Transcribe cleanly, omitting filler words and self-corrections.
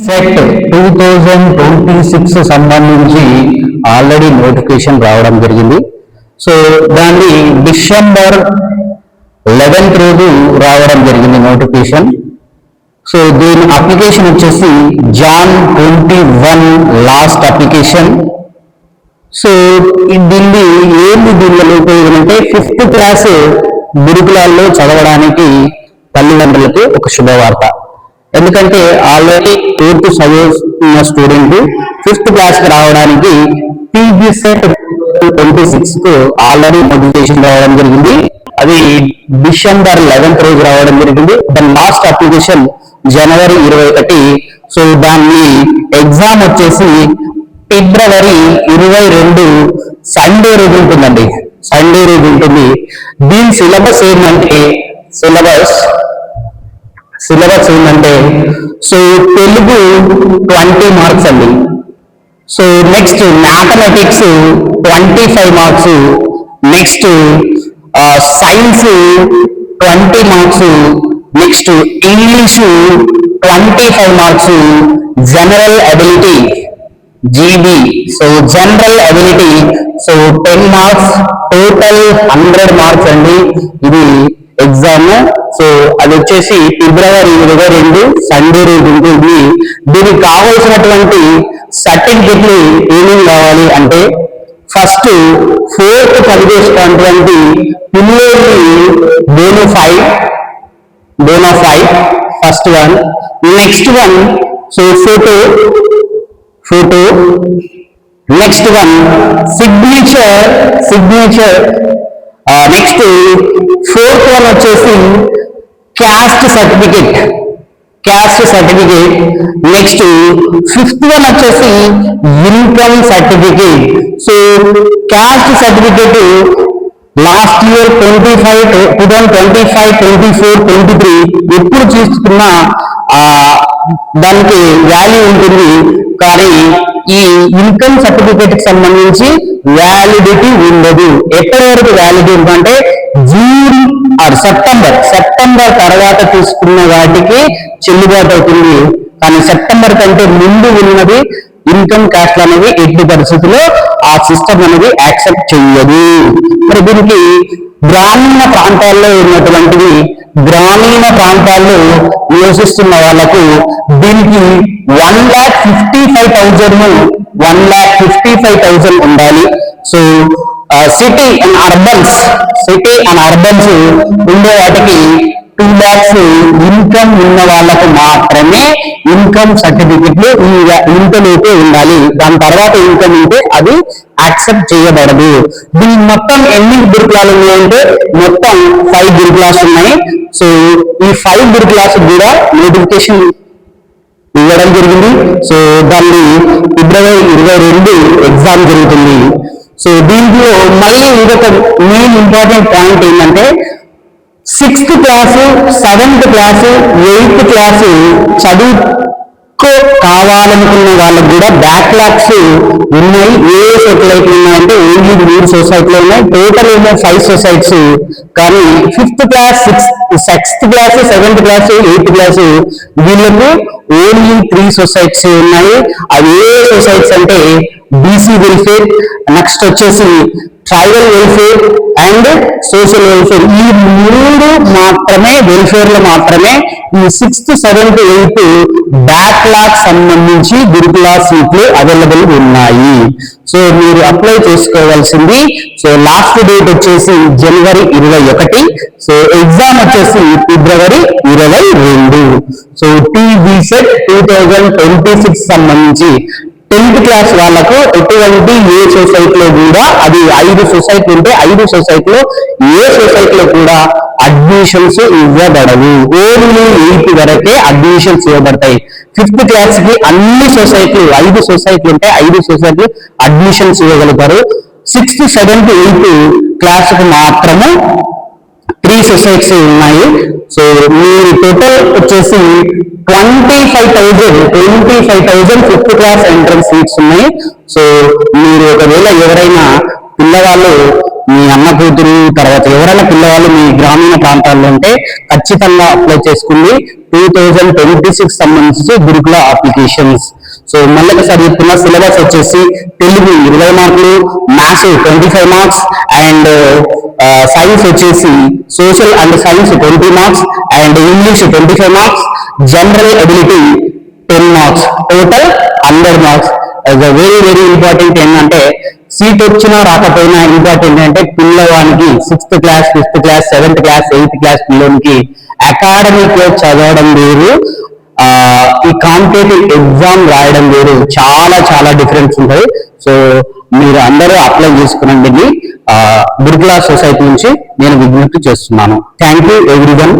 Set 2026 సంబంధించి already notification రావడం జరిగింది. సో దాన్ని డిసెంబర్ 11th రోజు రావడం జరిగింది నోటిఫికేషన్. సో దీని అప్లికేషన్ వచ్చేసి జాన్ 21 లాస్ట్ అప్లికేషన్. సో దీన్ని దీనిలో ఉపయోగం అంటే 5th క్లాస్ గురుకులాల్లో చదవడానికి తల్లిదండ్రులకు ఒక శుభవార్త. ఎందుకంటే ఆల్రెడీ 4th చదువుతున్న స్టూడెంట్ 5th క్లాస్కి రావడానికి పీజీ సెట్ 26 ఆల్రెడీ నోటిఫికేషన్ రావడం జరిగింది. అది డిసెంబర్ 11th రోజు రావడం జరిగింది. దాని లాస్ట్ అప్లికేషన్ జనవరి 21. సో దాన్ని ఎగ్జామ్ వచ్చేసి ఫిబ్రవరి 22 సండే రోజు ఉంటుందండి. సండే రోజు ఉంటుంది. దీని సిలబస్ ఏంటంటే సో తెలుగు 20 మార్క్స్ అండి. So next mathematics 25 marks, next science 20 marks, next English 25 marks, general ability GB so general ability so 10 marks, total 100 marks అండి ఇది ఎగ్జామ్. సో అది వచ్చేసి ఫిబ్రవరి 22 సండే రోజు ఉంటుంది. దీనికి కావాల్సినటువంటి సర్టిఫికెట్లు ఏమేమి కావాలి అంటే ఫస్ట్ 4th పనిచేసినటువంటి పిల్లలు bonafide first one. Next one so photo next one signature next 4th one వచ్చేసి caste certificate. Next 5th one వచ్చేసి income certificate. So caste certificate last year 2025, 24, 23 ఎప్పుడు తీసుకున్నా దానికి వాల్యూ ఉంటుంది. కానీ ఈ ఇన్కమ్ సర్టిఫికేట్ కి సంబంధించి వ్యాలిడిటీ ఉండదు. ఎప్పటి వరకు వ్యాలిడిటీ ఉందంటే జూన్ ఆర్ సెప్టెంబర్ తర్వాత తీసుకున్న వాటికి చెల్లుబాటు అవుతుంది. కానీ సెప్టెంబర్ కంటే ముందు ఉన్నది ఇన్కమ్ క్యాస్ట్ అనేది ఎట్టి పరిస్థితుల్లో ఆ సిస్టమ్ అనేది యాక్సెప్ట్ చెయ్యదు. మరి దీనికి గ్రామీణ ప్రాంతాల్లో నివసిస్తున్న వాళ్లకు దీనికి 1,55,000 ఉండాలి. సో సిటీ అండ్ అర్బన్స్ ఉండే వాటికి 2 lakhs ఇన్కమ్ ఉన్న వాళ్ళకు మాత్రమే ఇన్కమ్ సర్టిఫికెట్లు ఇంతలోపే ఉండాలి. దాని తర్వాత ఇన్కమ్ ఉంటే అది యాక్సెప్ట్ చేయబడదు. దీని మొత్తం ఎన్ని గురుకులాలు ఉన్నాయంటే మొత్తం 5 గురుకులాస్ ఉన్నాయి. సో ఈ 5 గురుకులాస్ కూడా నోటిఫికేషన్ ఇవ్వడం జరిగింది. సో దాన్ని ఫిబ్రవరి 22 ఎగ్జామ్ జరుగుతుంది. సో దీంట్లో మళ్ళీ ఇంకొక మెయిన్ ఇంపార్టెంట్ పాయింట్ ఏంటంటే 6th class, 7th class, 8th class కావాలనుకున్న వాళ్ళకు కూడా బ్యాక్లాగ్స్ ఉన్నాయి. ఏ సొసైటీలు ఉన్నాయంటే ఓన్లీ 3 సొసైటీలు ఉన్నాయి. టోటల్ ఏమో 5 సొసైటీస్. కానీ 5th class, 6th class, 7th class, 8th class వీళ్ళకు ఓన్లీ 3 సొసైటీస్ ఉన్నాయి. అవి ఏ సొసైటీస్ అంటే బీసీ వెల్ఫేర్, నెక్స్ట్ వచ్చేసి tribal welfare and social welfare. ఈ 3 మాత్రమే వెల్ఫేర్ లో మాత్రమే ఈ 6th, 7th, 8th బ్యాక్లాగ్ సంబంధించి గురుకుల సీట్లు అవైలబుల్ ఉన్నాయి. సో మీరు అప్లై చేసుకోవాల్సింది. సో లాస్ట్ డేట్ వచ్చేసి జనవరి 21. సో ఎగ్జామ్ వచ్చేసి ఫిబ్రవరి 22. సో టీబీసెట్ 2026 సంబంధించి 10th క్లాస్ వాళ్ళకు ఎటువంటి ఏ సొసైటీలో కూడా అది 5 సొసైటీలు ఉంటే 5 సొసైటీలో ఏ సొసైటీలో కూడా అడ్మిషన్స్ ఇవ్వబడవు. ఓన్లీ 8th వరకే అడ్మిషన్స్ ఇవ్వబడతాయి. 5th క్లాస్ కి అన్ని సొసైటీలు 5 సొసైటీలు ఉంటే 5 సొసైటీలు admissions ఇవ్వగలుగుతారు. 6th, 7th, 8th class కు మాత్రము 3 సొసైటీస్ ఉన్నాయి. సో మీరు టోటల్ వచ్చేసి 25,000 5th క్లాస్ ఎంట్రన్స్ సీట్స్ ఉన్నాయి. సో మీరు ఒకవేళ ఎవరైనా పిల్లవాళ్ళు మీ అన్న కూతురు తర్వాత ఎవరైనా పిల్లవాళ్ళు మీ గ్రామీణ ప్రాంతాల్లో ఉంటే ఖచ్చితంగా అప్లై చేసుకుంది. 2026 సంబంధించి గురుకుల అప్లికేషన్స్. సో మళ్ళీ ఒకసారి చెప్తున్న సిలబస్ వచ్చేసి తెలుగు 20 మార్కులు, మ్యాథ్స్ 25 మార్క్స్, అండ్ సైన్స్ వచ్చేసి social and science 20 marks, and English 25 marks, general ability 10 marks, total 100 marks. Very very important ఏంటంటే సీట్ వచ్చినా రాకపోయినా ఇంపార్టెంట్ అంటే పిల్లవానికి 6th class, 5th class, 7th class, 8th class పిల్లలకి అకాడమిక్ లో చదవడం వేరు, ఈ కాంపిటేటివ్ ఎగ్జామ్ రాయడం వేరు, చాలా చాలా డిఫరెన్స్ ఉంటుంది. సో మీరు అందరూ అప్లై చేసుకునండి. గురుకుల సొసైటీ నుంచి నేను విజ్ఞప్తి చేస్తున్నాను. Thank you everyone.